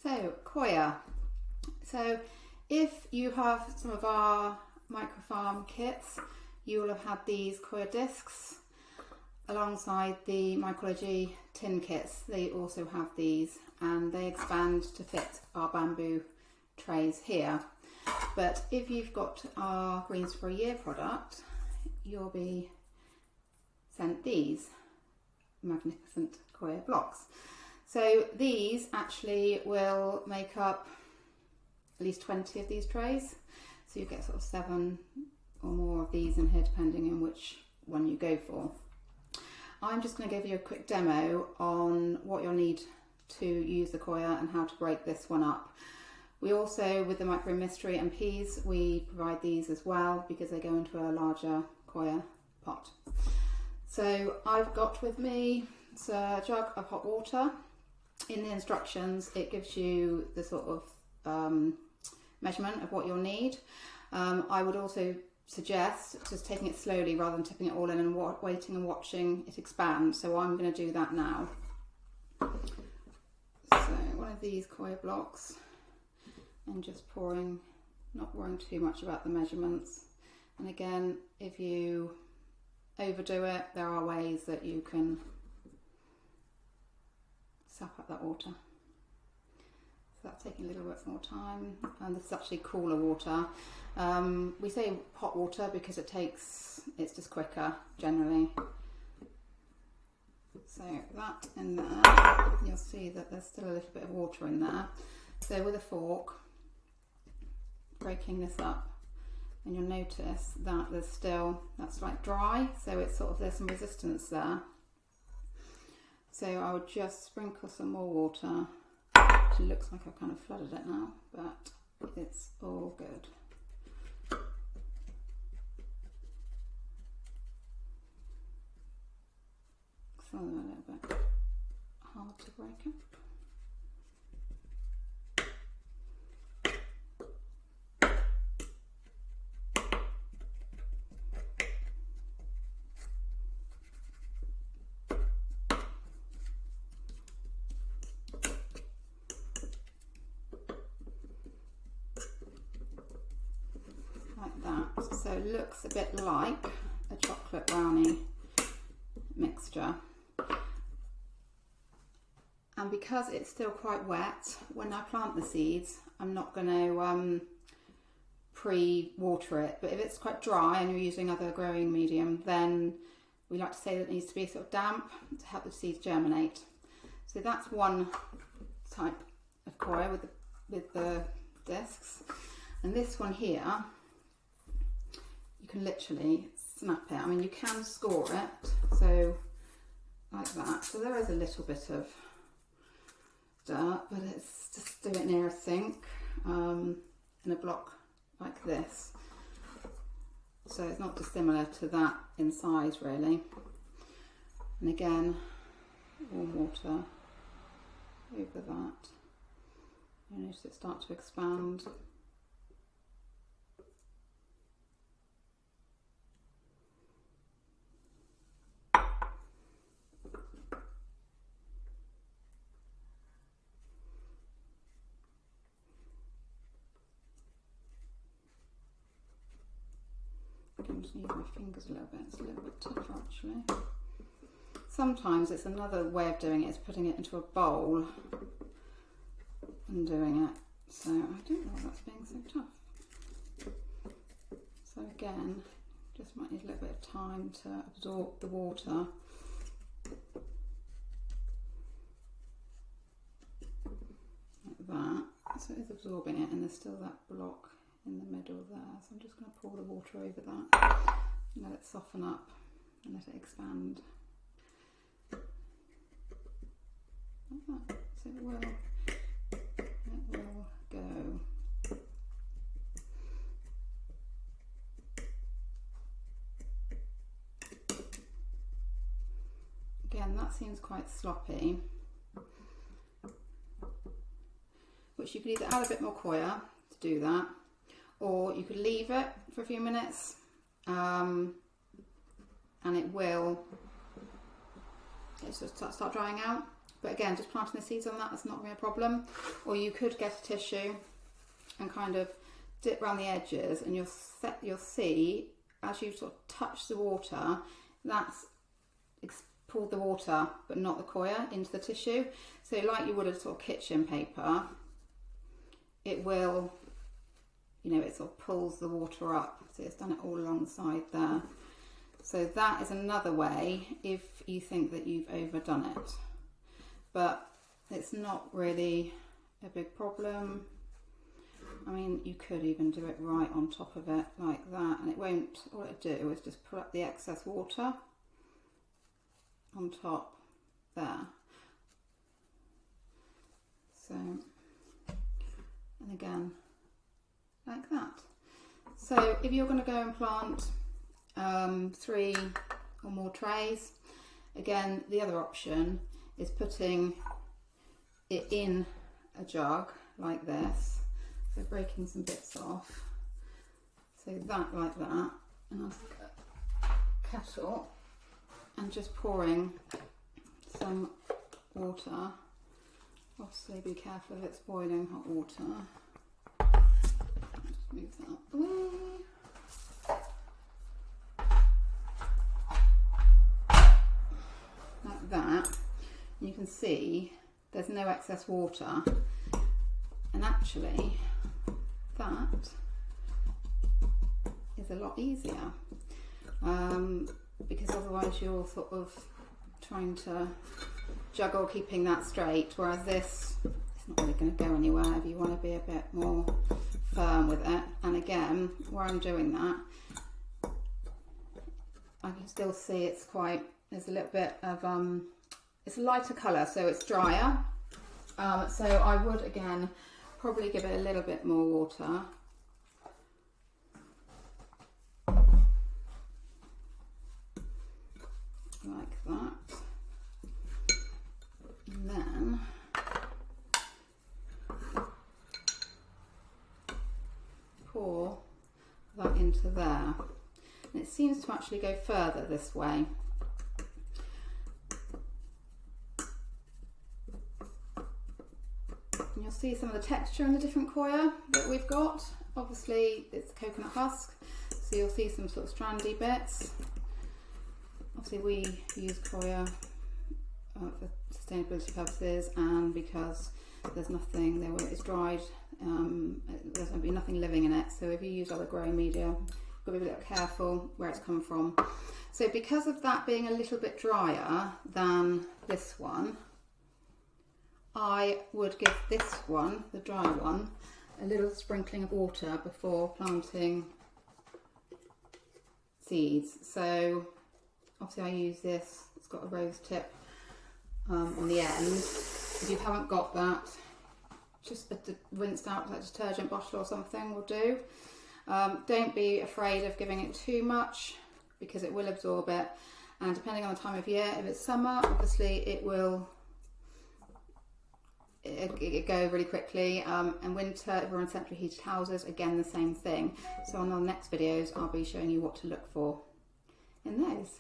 So, coir. So if you have some of our microfarm kits, you will have had these coir discs alongside the Micrology tin kits. They also have these, and they expand to fit our bamboo trays here. But if you've got our Greens for a Year product, you'll be sent these magnificent coir blocks. So these actually will make up at least 20 of these trays. So you get sort of 7 or more of these in here, depending on which one you go for. I'm just going to give you a quick demo on what you'll need to use the coir and how to break this one up. We also, with the Micro Mystery and peas, we provide these as well because they go into a larger coir pot. So I've got with me a jug of hot water. In the instructions it gives you the sort of measurement of what you'll need. I would also suggest just taking it slowly rather than tipping it all in and waiting and watching it expand. So I'm going to do that now. So one of these coir blocks, and just pouring, not worrying too much about the measurements. And again, if you overdo it, there are ways that you can sap up that water. So that's taking a little bit more time, and this is actually cooler water. We say hot water because it's just quicker generally. So that in there, you'll see that there's still a little bit of water in there. So with a fork, breaking this up, and you'll notice that that's like dry, so it's sort of, there's some resistance there. So I would just sprinkle some more water. It looks like I've kind of flooded it now, but it's all good. Some of them are a little bit hard to break up. Like that. So it looks a bit like a chocolate brownie mixture. And because it's still quite wet, when I plant the seeds, I'm not going to pre-water it. But if it's quite dry and you're using other growing medium, then we like to say that it needs to be sort of damp to help the seeds germinate. So that's one type of coir with the discs. And this one here, you can literally snap it. I mean, you can score it, so like that. So there is a little bit of dirt, but it's just do it near a sink in a block like this. So it's not dissimilar to that in size really. And again, warm water over that. You notice it start to expand. I'm just using my fingers a little bit, it's a little bit tougher actually. Sometimes it's another way of doing it, is putting it into a bowl and doing it. So I don't know why that's being so tough. So again, just might need a little bit of time to absorb the water. Like that. So it's absorbing it, and there's still that block in the middle there. So I'm just going to pour the water over that and let it soften up and let it expand. Like that. So it will go. Again, that seems quite sloppy, which you could either add a bit more coir to do that, or you could leave it for a few minutes and it will start drying out. but again, just planting the seeds on that is not really a problem. Or you could get a tissue and kind of dip around the edges, and you'll see as you sort of touch the water, that's pulled the water but not the coir into the tissue. So like you would a sort of kitchen paper, it will, you know, it sort of pulls the water up. So it's done it all alongside there. So that is another way if you think that you've overdone it, but it's not really a big problem. I mean, you could even do it right on top of it like that, and it won't, all it'll do is just pull up the excess water on top there. So, and again, like that. So if you're going to go and plant 3 or more trays, again, the other option is putting it in a jug like this. So breaking some bits off. So that like that. And I'll take a kettle and just pouring some water. Obviously be careful if it's boiling hot water. Just move that out the way. Like that. And you can see there's no excess water. And actually that is a lot easier. Because otherwise you're sort of trying to juggle keeping that straight, whereas this, it's not really going to go anywhere if you want to be a bit more firm with it. And again, where I'm doing that, I can still see it's quite, there's a little bit of, it's a lighter colour, so it's drier. So I would again probably give it a little bit more water. Like that. And then pour that into there. And it seems to actually go further this way. And you'll see some of the texture in the different coir that we've got. Obviously it's coconut husk, so you'll see some sort of strandy bits. Obviously we use coir for sustainability purposes, and because there's nothing there where it's dried, there's going to be nothing living in it. So if you use other growing media, you've got to be a little careful where it's come from. So because of that being a little bit drier than this one, I would give this one, the dry one, a little sprinkling of water before planting seeds. So obviously I use this, it's got a rose tip on the end. If you haven't got that, just a rinsed out like detergent bottle or something will do. Don't be afraid of giving it too much because it will absorb it, and depending on the time of year, if it's summer, obviously it will go really quickly, and winter, if we're in centrally heated houses, again the same thing. So on the next videos I'll be showing you what to look for in those.